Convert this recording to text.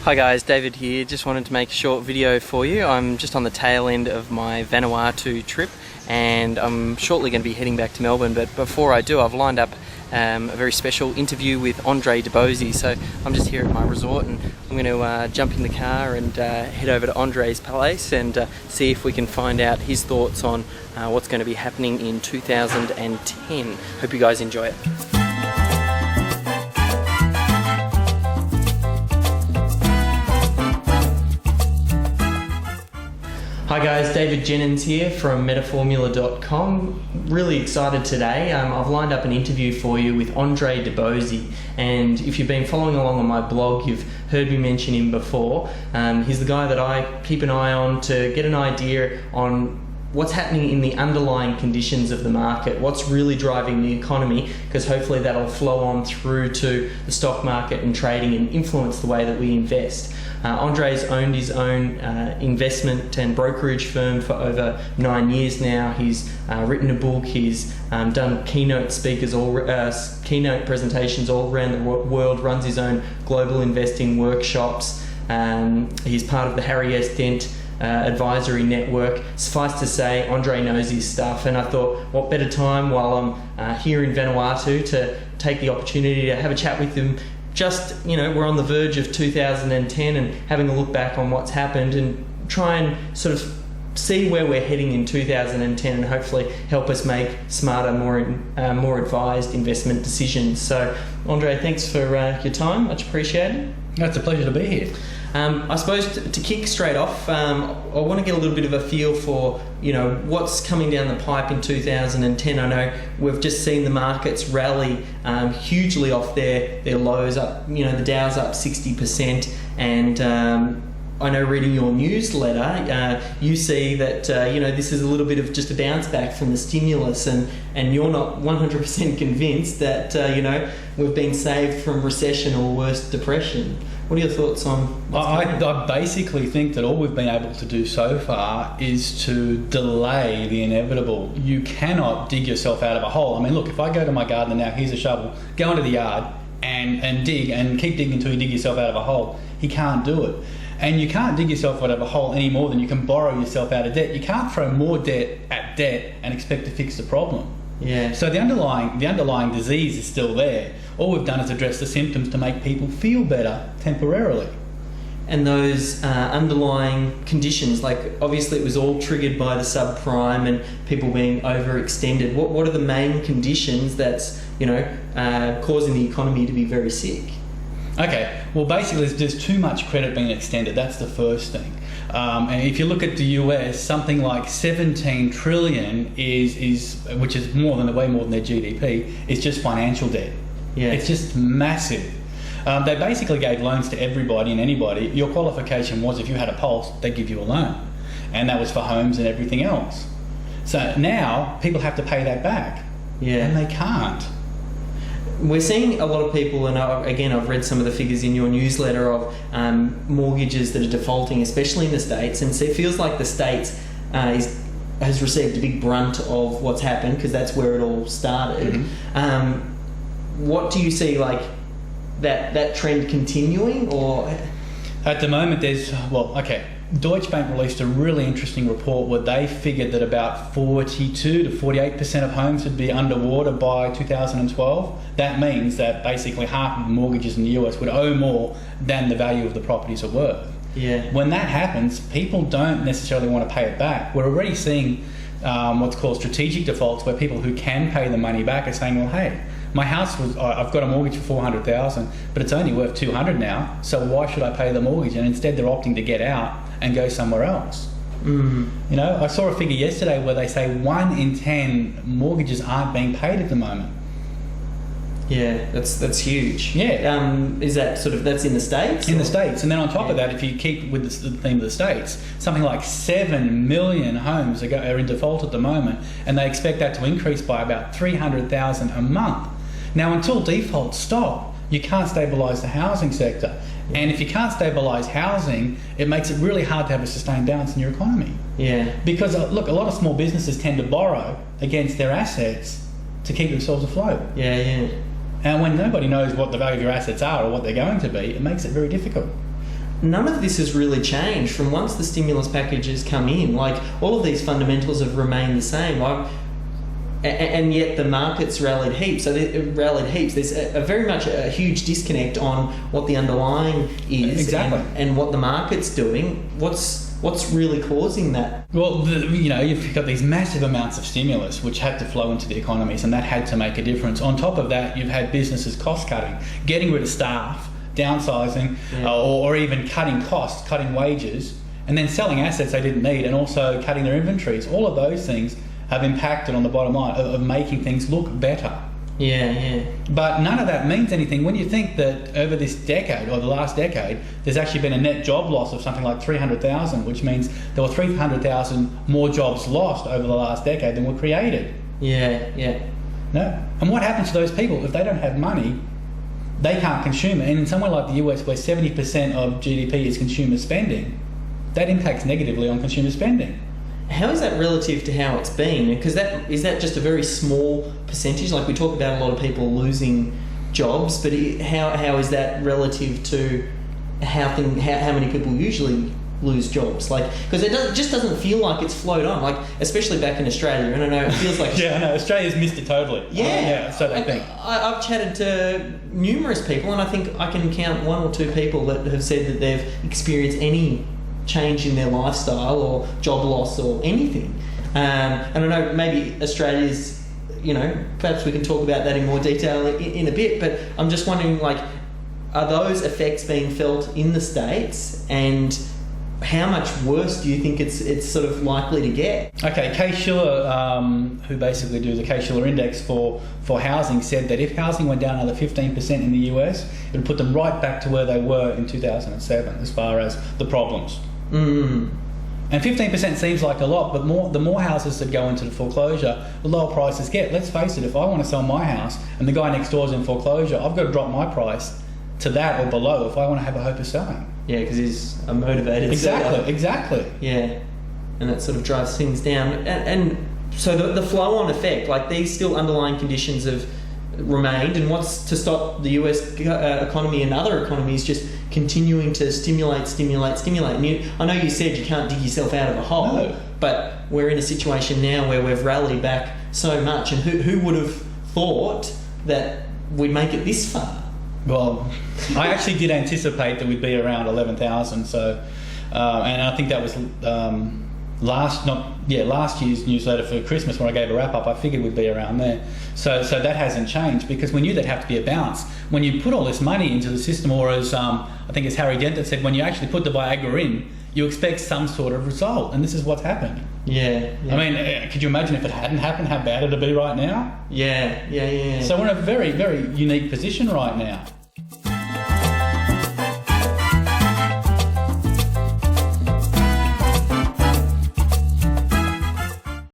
Hi guys, David here. Just wanted to make a short video for you. I'm just on the tail end of my Vanuatu trip and I'm shortly going to be heading back to Melbourne, but before I do, I've lined up a very special interview with Endre Dobozy. So I'm just here at my resort and I'm going to jump in the car and head over to Andre's place and see if we can find out his thoughts on what's going to be happening in 2010. Hope you guys enjoy it. Hi guys, David Jenyns here from metaformula.com. Really excited today. I've lined up an interview for you with Endre Dobozy, and if you've been following along on my blog, you've heard me mention him before. He's the guy that I keep an eye on to get an idea on what's happening in the underlying conditions of the market, what's really driving the economy, because hopefully that'll flow on through to the stock market and trading and influence the way that we invest. Andre's owned his own investment and brokerage firm for over 9 years now. He's written a book, he's done keynote presentations all around the world, runs his own global investing workshops. He's part of the Harry S. Dent advisory network. Suffice to say, Endre knows his stuff, and I thought what better time while I'm here in Vanuatu to take the opportunity to have a chat with him. Just, we're on the verge of 2010 and having a look back on what's happened and try and sort of see where we're heading in 2010 and hopefully help us make smarter, more advised investment decisions. So, Endre, thanks for your time. Much appreciated. It's a pleasure to be here. I suppose to kick straight off, I want to get a little bit of a feel for what's coming down the pipe in 2010. I know we've just seen the markets rally hugely off their lows up. The Dow's up 60%, and I know reading your newsletter, you see that this is a little bit of just a bounce back from the stimulus, and you're not 100% convinced that we've been saved from recession or worse, depression. What are your thoughts on I basically think that all we've been able to do so far is to delay the inevitable. You cannot dig yourself out of a hole. I mean, look, if I go to my garden now, here's a shovel, go into the yard and dig and keep digging until you dig yourself out of a hole. You can't do it. And you can't dig yourself out of a hole any more than you can borrow yourself out of debt. You can't throw more debt at debt and expect to fix the problem. Yeah. So the underlying disease is still there. All we've done is address the symptoms to make people feel better temporarily. And those underlying conditions, like obviously it was all triggered by the subprime and people being overextended. What are the main conditions that's causing the economy to be very sick? Okay, well basically there's too much credit being extended. That's the first thing. And if you look at the US, something like 17 trillion is which is way more than their GDP, is just financial debt. Yeah. It's just massive. They basically gave loans to everybody and anybody. Your qualification was if you had a pulse, they'd give you a loan. And that was for homes and everything else. So now people have to pay that back. Yeah. And they can't. We're seeing a lot of people, and I've read some of the figures in your newsletter of mortgages that are defaulting, especially in the States, and so it feels like the States has received a big brunt of what's happened because that's where it all started. Mm-hmm. What do you see, like that trend continuing, or? At the moment Deutsche Bank released a really interesting report where they figured that about 42 to 48% of homes would be underwater by 2012. That means that basically half of the mortgages in the US would owe more than the value of the properties are worth. Yeah. When that happens, people don't necessarily want to pay it back. We're already seeing what's called strategic defaults, where people who can pay the money back are saying, well, hey, my house I've got a mortgage for $400,000, but it's only worth $200 now, so why should I pay the mortgage? And instead they're opting to get out and go somewhere else. Mm-hmm. I saw a figure yesterday where they say 1 in 10 mortgages aren't being paid at the moment. Yeah, that's huge. Yeah. Is that that's in the States? In the States. And then on top of that, if you keep with the theme of the States, something like 7 million homes are in default at the moment, and they expect that to increase by about 300,000 a month. Now, until defaults stop, you can't stabilise the housing sector. And if you can't stabilise housing, it makes it really hard to have a sustained balance in your economy. Yeah. Because, look, a lot of small businesses tend to borrow against their assets to keep themselves afloat. Yeah. And when nobody knows what the value of your assets are or what they're going to be, it makes it very difficult. none of this has really changed from once the stimulus packages come in. Like, all of these fundamentals have remained the same. And yet the market's rallied heaps. There's a very much a huge disconnect on what the underlying is Exactly. and what the market's doing. What's really causing that? Well, you've got these massive amounts of stimulus which had to flow into the economies, and that had to make a difference. On top of that, you've had businesses cost cutting, getting rid of staff, downsizing, or even cutting costs, cutting wages, and then selling assets they didn't need, and also cutting their inventories. All of those things have impacted on the bottom line of making things look better. Yeah. But none of that means anything when you think that over this decade, or the last decade, there's actually been a net job loss of something like 300,000, which means there were 300,000 more jobs lost over the last decade than were created. Yeah. No. And what happens to those people? If they don't have money, they can't consume it. And in somewhere like the US, where 70% of GDP is consumer spending, that impacts negatively on consumer spending. How is that relative to how it's been? Because is that just a very small percentage? Like, we talk about a lot of people losing jobs, but how is that relative to how many people usually lose jobs? Like, because it just doesn't feel like it's flowed on. Like, especially back in Australia, and I know it feels like I know Australia's missed it totally. So they think. I've chatted to numerous people, and I think I can count one or two people that have said that they've experienced any change in their lifestyle or job loss or anything. And I know maybe Australia's, perhaps we can talk about that in more detail in a bit, but I'm just wondering, like, are those effects being felt in the States, and how much worse do you think it's sort of likely to get? Okay, Case-Shiller, who basically do the Case-Shiller index for housing, said that if housing went down another 15% in the US, it would put them right back to where they were in 2007 as far as the problems. Mm. And 15% seems like a lot, but the more houses that go into the foreclosure, the lower prices get. Let's face it, if I want to sell my house and the guy next door is in foreclosure, I've got to drop my price to that or below if I want to have a hope of selling. Yeah, because he's a motivated seller. Exactly. Yeah, and that sort of drives things down. And so the flow-on effect, like, these still underlying conditions have remained, and what's to stop the US economy and other economies just continuing to stimulate. And I know you said you can't dig yourself out of a hole, but we're in a situation now where we've rallied back so much, and who would have thought that we'd make it this far? Well, I actually did anticipate that we'd be around 11,000. So, and I think that was last year's newsletter for Christmas when I gave a wrap up. I figured we'd be around there. So that hasn't changed, because we knew there'd have to be a bounce when you put all this money into the system, or as I think it's Harry Dent that said, when you actually put the Viagra in, you expect some sort of result, and this is what's happened. Yeah. I mean, could you imagine if it hadn't happened, how bad it'd be right now? Yeah. So we're in a very, very unique position right now.